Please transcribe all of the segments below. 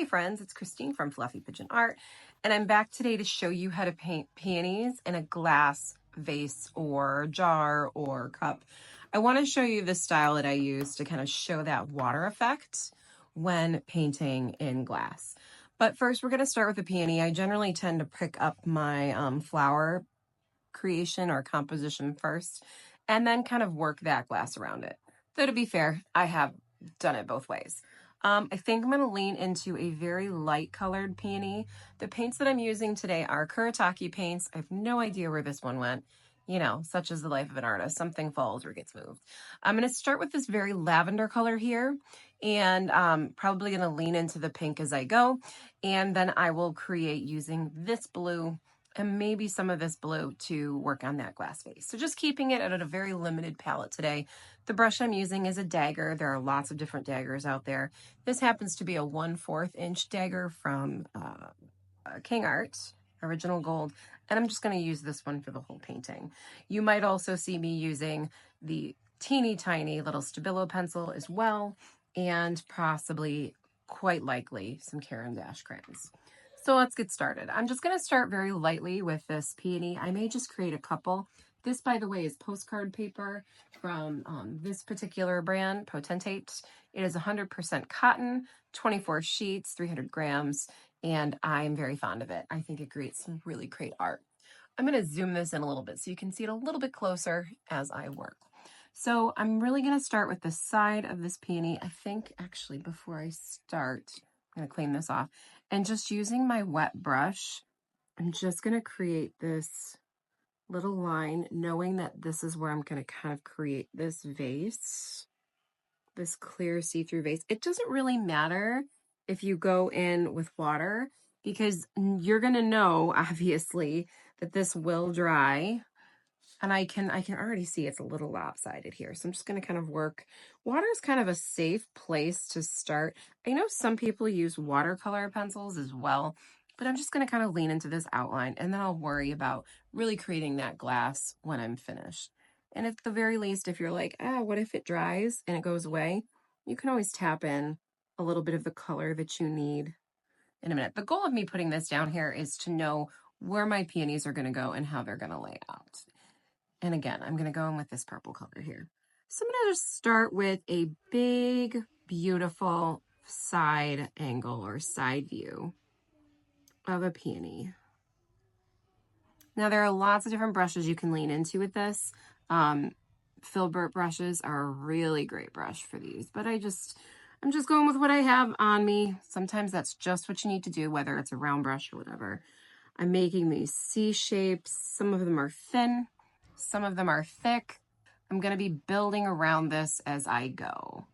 Hey friends, it's Christine from Fluffy Pigeon Art, and I'm back today to show you how to paint peonies in a glass vase or jar or cup. I want to show you the style that I use to kind of show that water effect when painting in glass. But first we're going to start with the peony. I generally tend to pick up my flower creation or composition first and then kind of work that glass around it. Though to be fair, I have done it both ways. I think I'm going to lean into a very light colored peony. The paints that I'm using today are Kuretake paints. I have no idea where this one went. You know, such is the life of an artist. Something falls or gets moved. I'm going to start with this very lavender color here and probably going to lean into the pink as I go. And then I will create using this blue and maybe some of this blue to work on that glass vase. So just keeping it at a very limited palette today. The brush I'm using is a dagger. There are lots of different daggers out there. This happens to be a 1/4 inch dagger from King Art, original gold. And I'm just going to use this one for the whole painting. You might also see me using the teeny tiny little Stabilo pencil as well, and possibly, quite likely, some Caran d'Ache crayons. So let's get started. I'm just going to start very lightly with this peony. I may just create a couple. This, by the way, is postcard paper from this particular brand, Potentate. It is 100% cotton, 24 sheets, 300 grams, and I'm very fond of it. I think it creates some really great art. I'm going to zoom this in a little bit so you can see it a little bit closer as I work. So I'm really going to start with the side of this peony. I think actually before I start, I'm going to clean this off. And just using my wet brush, I'm just going to create this little line, knowing that this is where I'm going to kind of create this vase, this clear see-through vase. It doesn't really matter if you go in with water because you're going to know, obviously, that this will dry. And I can already see it's a little lopsided here. So I'm just going to kind of work. Water is kind of a safe place to start. I know some people use watercolor pencils as well, but I'm just going to kind of lean into this outline and then I'll worry about really creating that glass when I'm finished. And at the very least, if you're like, what if it dries and it goes away? You can always tap in a little bit of the color that you need in a minute. The goal of me putting this down here is to know where my peonies are going to go and how they're going to lay out. And again, I'm going to go in with this purple color here. So I'm going to just start with a big, beautiful side angle or side view of a peony. Now there are lots of different brushes you can lean into with this. Filbert brushes are a really great brush for these, but I'm just going with what I have on me. Sometimes that's just what you need to do, whether it's a round brush or whatever. I'm making these C shapes. Some of them are thin. Some of them are thick. I'm going to be building around this as I go.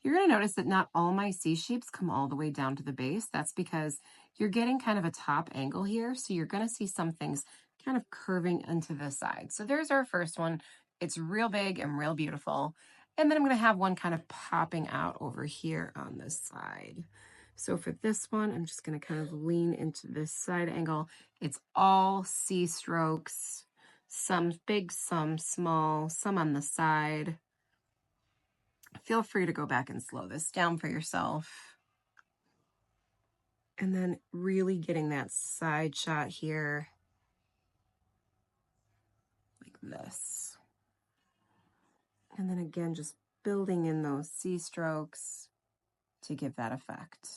You're going to notice that not all my C shapes come all the way down to the base. That's because you're getting kind of a top angle here. So you're going to see some things kind of curving into the side. So there's our first one. It's real big and real beautiful. And then I'm going to have one kind of popping out over here on this side. So for this one, I'm just going to kind of lean into this side angle. It's all C strokes. Some big, some small, some on the side. Feel free to go back and slow this down for yourself. And then really getting that side shot here, like this. And then again, just building in those C strokes to give that effect.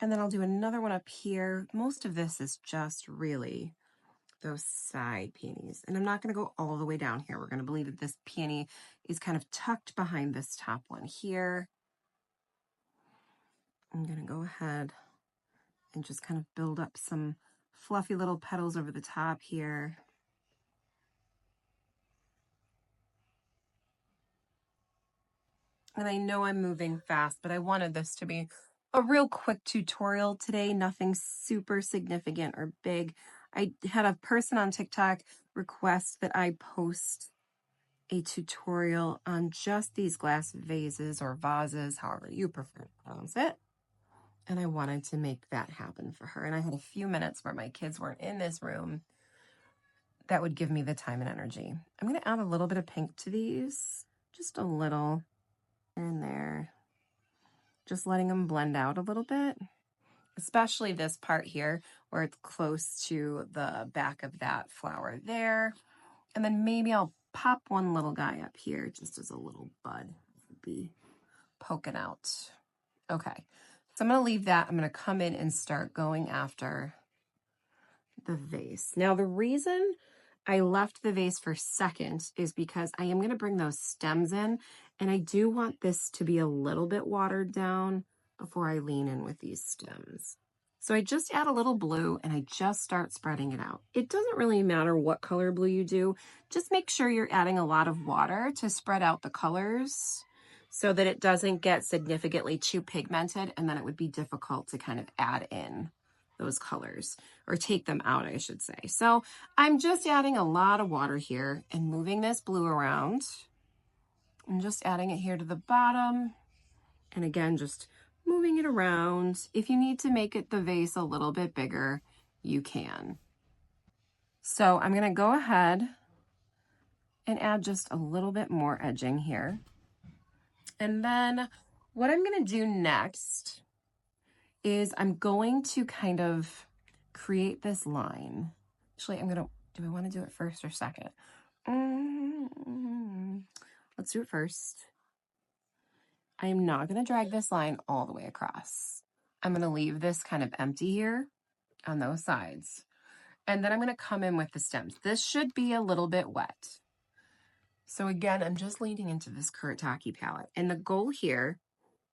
And then I'll do another one up here. Most of this is just really those side peonies. And I'm not going to go all the way down here. We're going to believe that this peony is kind of tucked behind this top one here. I'm going to go ahead and just kind of build up some fluffy little petals over the top here. And I know I'm moving fast, but I wanted this to be a real quick tutorial today, nothing super significant or big. I had a person on TikTok request that I post a tutorial on just these glass vases or vases, however you prefer to pronounce it. And I wanted to make that happen for her. And I had a few minutes where my kids weren't in this room that would give me the time and energy. I'm going to add a little bit of pink to these, just a little in there. Just letting them blend out a little bit. especially this part here where it's close to the back of that flower there. And then maybe I'll pop one little guy up here just as a little bud be poking out. Okay, so I'm going to leave that. I'm going to come in and start going after the vase. Now, the reason I left the vase for second is because I am going to bring those stems in, and I do want this to be a little bit watered down before I lean in with these stems. So I just add a little blue and I just start spreading it out. It doesn't really matter what color blue you do. Just make sure you're adding a lot of water to spread out the colors so that it doesn't get significantly too pigmented, and then it would be difficult to kind of add in those colors, or take them out, I should say. So I'm just adding a lot of water here and moving this blue around. I'm just adding it here to the bottom. And again, just moving it around. If you need to make it the vase a little bit bigger, you can. So I'm going to go ahead and add just a little bit more edging here. And then what I'm going to do next is I'm going to kind of create this line. Actually, do I want to do it first or second? Let's do it first. I am not going to drag this line all the way across. I'm going to leave this kind of empty here on those sides. And then I'm going to come in with the stems. This should be a little bit wet. So again, I'm just leaning into this Kuretake palette. And the goal here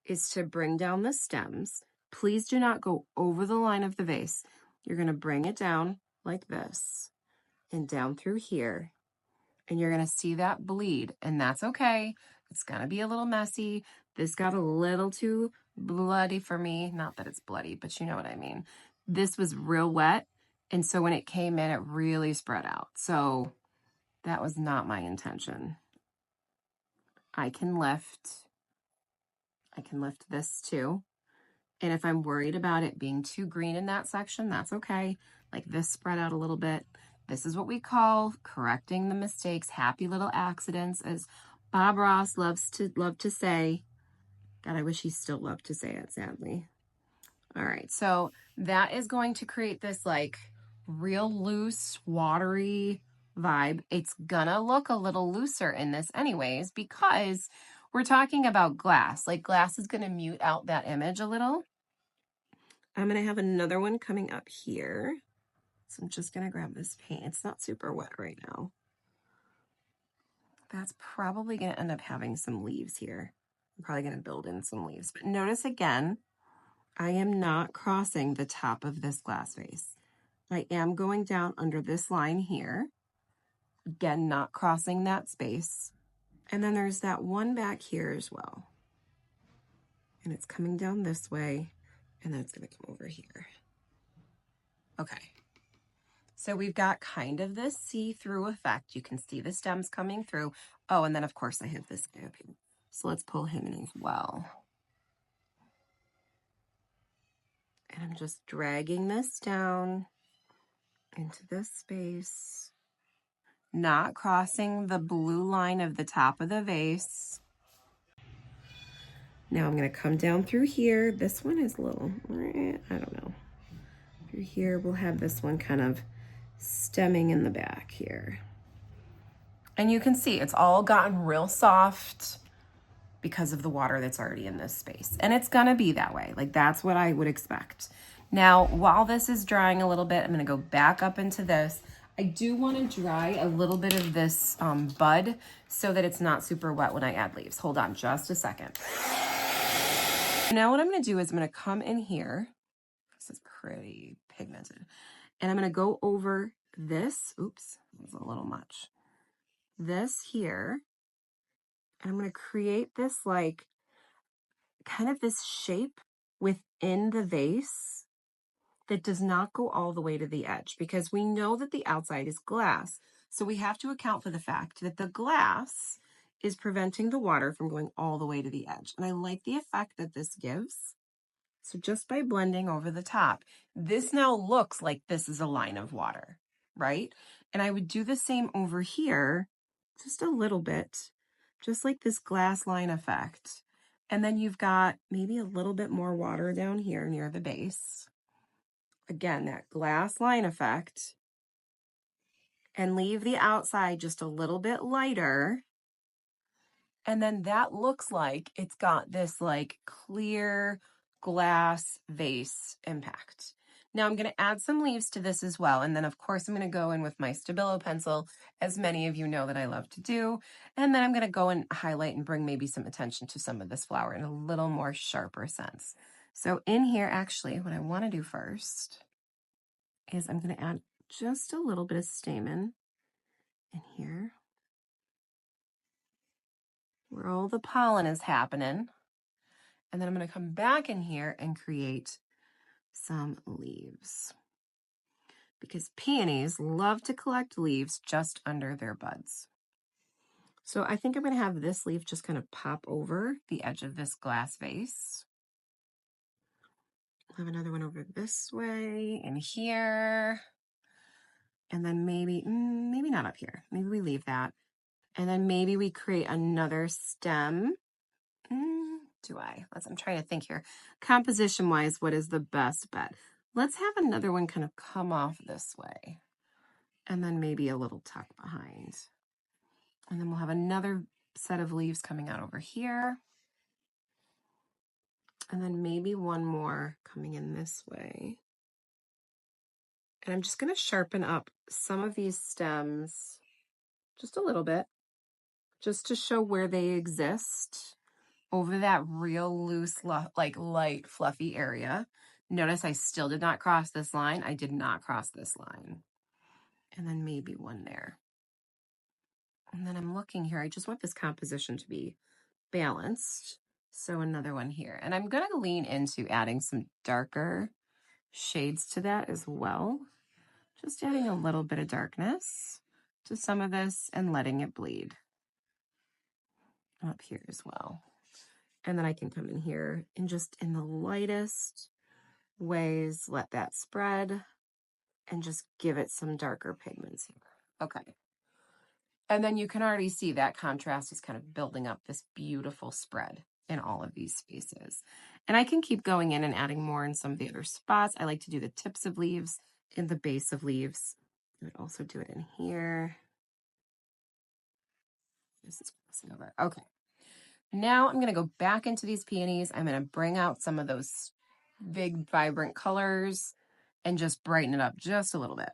is to bring down the stems. Please do not go over the line of the vase. You're going to bring it down like this and down through here. And you're going to see that bleed, and that's okay. It's going to be a little messy. This got a little too bloody for me. Not that it's bloody, but you know what I mean. This was real wet, and so when it came in, it really spread out. So that was not my intention. I can lift this too. And if I'm worried about it being too green in that section, that's okay. Like this spread out a little bit. This is what we call correcting the mistakes, happy little accidents, as Bob Ross loves to say. God, I wish he still loved to say it, sadly. All right, so that is going to create this like real loose, watery vibe. It's gonna look a little looser in this anyways, because we're talking about glass. Like glass is gonna mute out that image a little. I'm gonna have another one coming up here. So I'm just gonna grab this paint. It's not super wet right now. That's probably gonna end up having some leaves here. I'm probably gonna build in some leaves. But notice again, I am not crossing the top of this glass vase. I am going down under this line here. Again, not crossing that space. And then there's that one back here as well. And it's coming down this way, and then it's gonna come over here. Okay. So we've got kind of this see-through effect. You can see the stems coming through. Oh, and then of course I have this guy up here. So let's pull him in as well. And I'm just dragging this down into this space, not crossing the blue line of the top of the vase. Now I'm gonna come down through here. This one is a little, I don't know. Through here, we'll have this one kind of stemming in the back here. And you can see it's all gotten real soft because of the water that's already in this space. And it's gonna be that way. Like that's what I would expect. Now, while this is drying a little bit, I'm gonna go back up into this. I do wanna dry a little bit of this bud so that it's not super wet when I add leaves. Hold on just a second. Now what I'm gonna do is I'm gonna come in here. This is pretty pigmented. And I'm gonna go over this, oops, that was a little much. This here, and I'm gonna create this like, kind of this shape within the vase that does not go all the way to the edge, because we know that the outside is glass. So we have to account for the fact that the glass is preventing the water from going all the way to the edge. And I like the effect that this gives. So just by blending over the top, this now looks like this is a line of water, right? And I would do the same over here, just a little bit, just like this glass line effect. And then you've got maybe a little bit more water down here near the base. again, that glass line effect, and leave the outside just a little bit lighter. And then that looks like it's got this like clear glass vase impact. Now I'm going to add some leaves to this as well. And then of course I'm going to go in with my Stabilo pencil, as many of you know that I love to do. And then I'm going to go and highlight and bring maybe some attention to some of this flower in a little more sharper sense. So in here, actually, what I want to do first is I'm going to add just a little bit of stamen in here, where all the pollen is happening. And then I'm going to come back in here and create some leaves, because peonies love to collect leaves just under their buds. So I think I'm going to have this leaf just kind of pop over the edge of this glass vase. I'll have another one over this way and here. And then maybe not up here. Maybe we leave that. And then maybe we create another stem. I'm trying to think here. Composition wise, what is the best bet? Let's have another one kind of come off this way. And then maybe a little tuck behind. And then we'll have another set of leaves coming out over here. And then maybe one more coming in this way. And I'm just going to sharpen up some of these stems just a little bit, just to show where they exist over that real loose, like light, fluffy area. Notice I still did not cross this line. I did not cross this line. And then maybe one there. And then I'm looking here. I just want this composition to be balanced. So another one here. And I'm going to lean into adding some darker shades to that as well. Just adding a little bit of darkness to some of this and letting it bleed up here as well. And then I can come in here and just in the lightest ways, let that spread and just give it some darker pigments here. Okay. And then you can already see that contrast is kind of building up this beautiful spread in all of these spaces. And I can keep going in and adding more in some of the other spots. I like to do the tips of leaves in the base of leaves. I would also do it in here. This is crossing over. Okay. Now I'm going to go back into these peonies. I'm going to bring out some of those big, vibrant colors and just brighten it up just a little bit.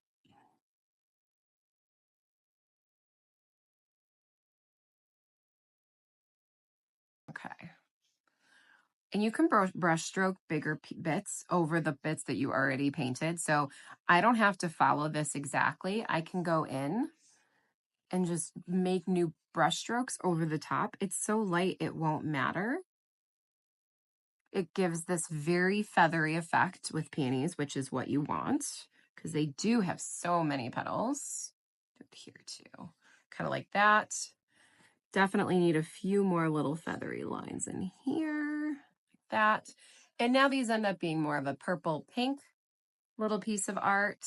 Okay. And you can brush stroke bigger bits over the bits that you already painted. So I don't have to follow this exactly. I can go in and just make new brush strokes over the top. It's so light, it won't matter. It gives this very feathery effect with peonies, which is what you want, because they do have so many petals. Do it here too, kind of like that. Definitely need a few more little feathery lines in here, like that. And now these end up being more of a purple pink little piece of art.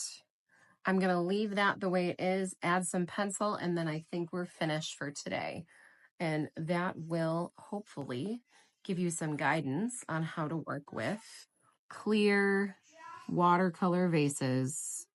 I'm going to leave that the way it is, add some pencil, and then I think we're finished for today. And that will hopefully give you some guidance on how to work with clear watercolor vases.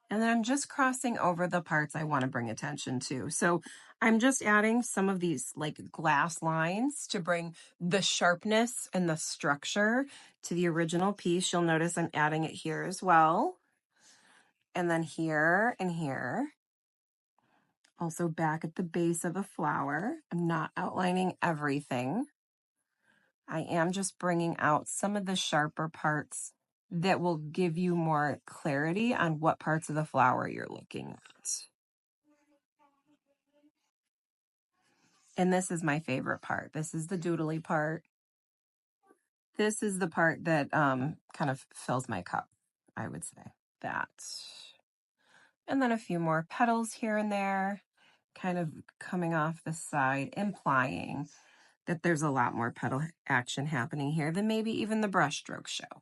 And then I'm just crossing over the parts I want to bring attention to. So I'm just adding some of these like glass lines to bring the sharpness and the structure to the original piece. You'll notice I'm adding it here as well. And then here and here. Also back at the base of the flower. I'm not outlining everything. I am just bringing out some of the sharper parts that will give you more clarity on what parts of the flower you're looking at. And this is my favorite part. This is the doodly part. This is the part that kind of fills my cup, I would say. That. And then a few more petals here and there, kind of coming off the side, implying that there's a lot more petal action happening here than maybe even the brush strokes show.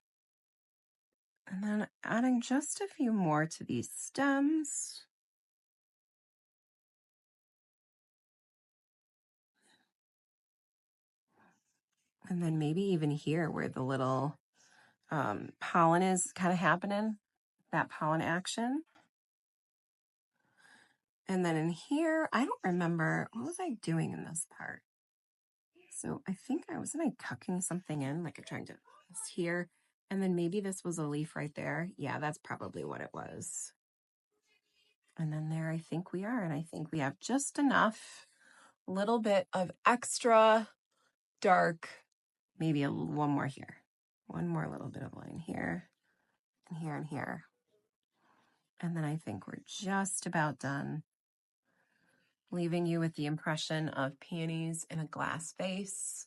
And then adding just a few more to these stems. And then maybe even here where the little pollen is kind of happening, that pollen action. And then in here, I don't remember, what was I doing in this part? So I think wasn't I tucking something in, like I'm trying to, this here. And then maybe this was a leaf right there. Yeah, that's probably what it was. And then there I think we are. And I think we have just enough, little bit of extra dark, maybe one more here. One more little bit of line here, and here, and here. And then I think we're just about done, leaving you with the impression of peonies in a glass vase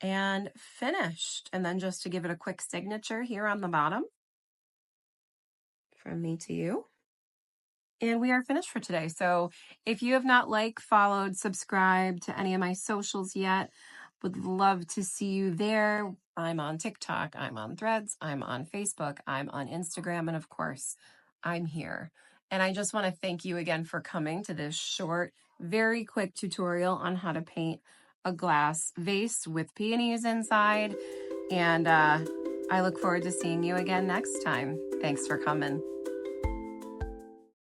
and finished. And then just to give it a quick signature here on the bottom from me to you. And we are finished for today. So if you have not liked, followed, subscribed to any of my socials yet, would love to see you there. I'm on TikTok, I'm on Threads, I'm on Facebook, I'm on Instagram, and of course, I'm here. And I just want to thank you again for coming to this short, very quick tutorial on how to paint a glass vase with peonies inside. And I look forward to seeing you again next time. Thanks for coming.